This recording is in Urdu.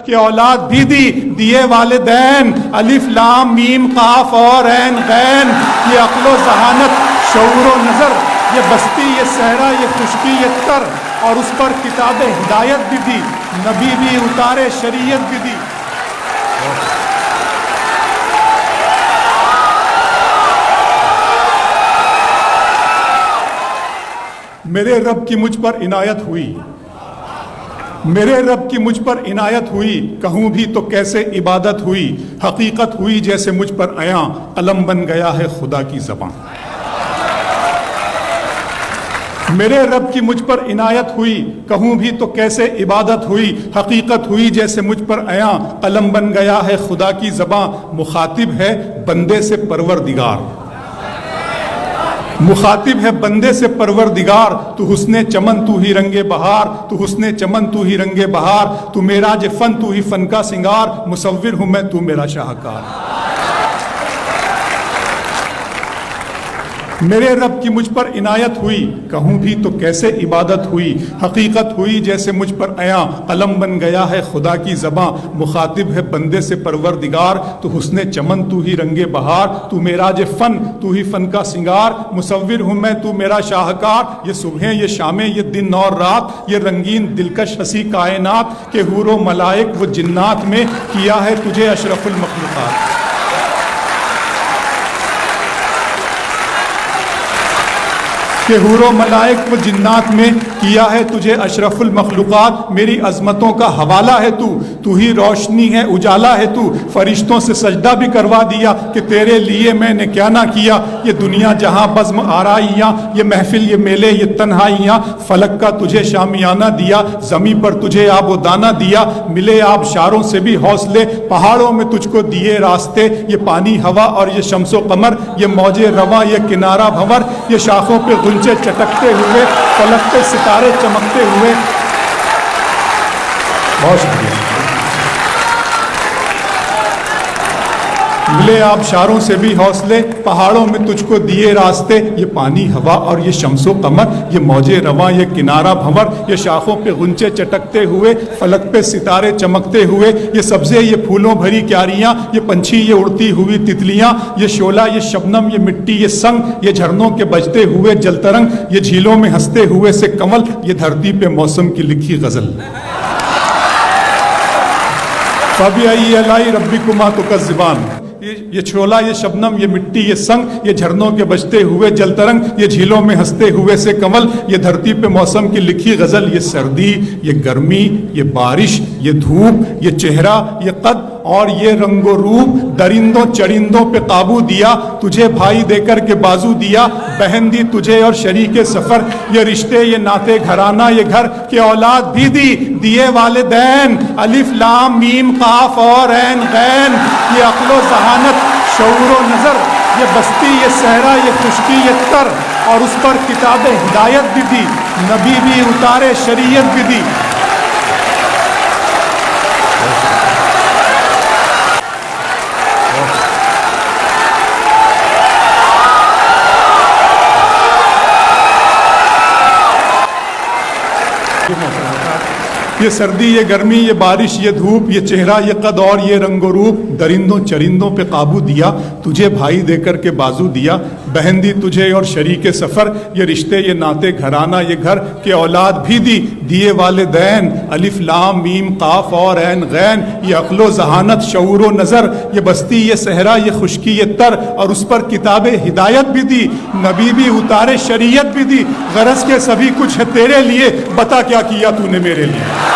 کہ اولاد بھی دی دیے والدین، الف لام میم قاف اور عین غین، یہ عقل و ذہانت شعور و نظر، یہ بستی یہ صحرا یہ خشکی یہ تر، اور اس پر کتاب ہدایت بھی دی، نبی بھی اتارے شریعت بھی دی۔ میرے رب کی مجھ پر عنایت ہوئی، میرے رب کی مجھ پر عنایت ہوئی، کہوں بھی تو کیسے عبادت ہوئی، حقیقت ہوئی جیسے مجھ پر عیاں، قلم بن گیا ہے خدا کی زبان۔ میرے رب کی مجھ پر عنایت ہوئی، کہوں بھی تو کیسے عبادت ہوئی، حقیقت ہوئی جیسے مجھ پر عیاں، قلم بن گیا ہے خدا کی زبان۔ مخاطب ہے بندے سے پروردگار، مخاطب ہے بندے سے پروردگار، تو حسن چمن تو ہی رنگ بہار، تو حسن چمن تو ہی رنگ بہار، تو میرا جو فن تو ہی فن کا سنگار، مصور ہوں میں تو میرا شاہکار۔ میرے رب کی مجھ پر عنایت ہوئی، کہوں بھی تو کیسے عبادت ہوئی، حقیقت ہوئی جیسے مجھ پر عیاں، قلم بن گیا ہے خدا کی زباں۔ مخاطب ہے بندے سے پروردگار، تو حسن چمن تو ہی رنگ بہار، تو میرا جو فن تو ہی فن کا سنگار، مصور ہوں میں تو میرا شاہکار۔ یہ صبحیں یہ شامیں یہ دن اور رات، یہ رنگین دلکش ہنسی کائنات، کہ حور و ملائک و جنات میں کیا ہے تجھے اشرف المخلوقات۔ کہ حور و ملائک و جنات میں کیا ہے تجھے اشرف المخلوقات۔ میری عظمتوں کا حوالہ ہے تو ہی روشنی ہے اجالا ہے تو، فرشتوں سے سجدہ بھی کروا دیا کہ تیرے لیے میں نے کیا نہ کیا۔ یہ دنیا جہاں بزم آرائیاں، یہ محفل یہ میلے یہ تنہائیاں، فلک کا تجھے شامیانہ دیا، زمین پر تجھے آب و دانہ دیا، ملے آبشاروں سے بھی حوصلے، پہاڑوں میں تجھ کو دیے راستے، یہ پانی ہوا اور یہ شمس و قمر، یہ موج رواں یہ کنارہ بھنور، یہ شاخوں پہ غنچے چٹکتے ہوئے، فلک پہ ستارے چمکتے ہوئے۔ بہت شکریہ۔ ملے آبشاروں سے بھی حوصلے، پہاڑوں میں تجھ کو دیے راستے، یہ پانی ہوا اور یہ شمس و قمر، یہ موج رواں یہ کنارہ بھنور، یہ شاخوں پہ غنچے چٹکتے ہوئے، فلک پہ ستارے چمکتے ہوئے، یہ سبزے یہ پھولوں بھری کیاریاں، یہ پنچھی یہ اڑتی ہوئی تتلیاں، یہ شعلہ یہ شبنم یہ مٹی یہ سنگ، یہ جھرنوں کے بجتے ہوئے جل ترنگ، یہ جھیلوں میں ہنستے ہوئے سے کنول، یہ دھرتی پہ موسم کی لکھی غزل۔ فَبِأَيِّ آلَاءِ رَبِّكُمَا تُكَذِّبَانِ، یہ چھولا یہ شبنم یہ مٹی یہ سنگ، یہ جھرنوں کے بجتے ہوئے جل ترنگ، یہ جھیلوں میں ہنستے ہوئے سے کنول، یہ دھرتی پہ موسم کی لکھی غزل۔ یہ سردی یہ گرمی یہ بارش یہ دھوپ یہ چہرہ یہ قد اور یہ رنگ و روپ، درندوں چرندوں پہ قابو دیا، تجھے بھائی دے کر کے بازو دیا، بہن دی تجھے اور شریک سفر، یہ رشتے یہ ناتے گھرانہ یہ گھر، کہ اولاد بھی دی دیے والدین، الف لام میم قاف اور عین غین، یہ عقل و ذہانت شعور و نظر، یہ بستی یہ صحرا یہ خشکی یہ تر، اور اس پر کتاب ہدایت بھی دی، نبی بھی اتارے شریعت بھی دی۔ یہ سردی یہ گرمی یہ بارش یہ دھوپ، یہ چہرہ یہ قد اور یہ رنگ و روپ، درندوں چرندوں پہ قابو دیا، تجھے بھائی دے کر کے بازو دیا، بہن دی تجھے اور شریک سفر، یہ رشتے یہ ناتے گھرانہ یہ گھر، کہ اولاد بھی دی دیے والدین، الف لام میم قاف اور عین غین، یہ عقل و ذہانت شعور و نظر، یہ بستی یہ صحرا یہ خشکی یہ تر، اور اس پر کتاب ہدایت بھی دی، نبی بھی اتارے شریعت بھی دی۔ غرض کے سبھی کچھ ہے تیرے لیے، بتا کیا کیا تو نے میرے لیے۔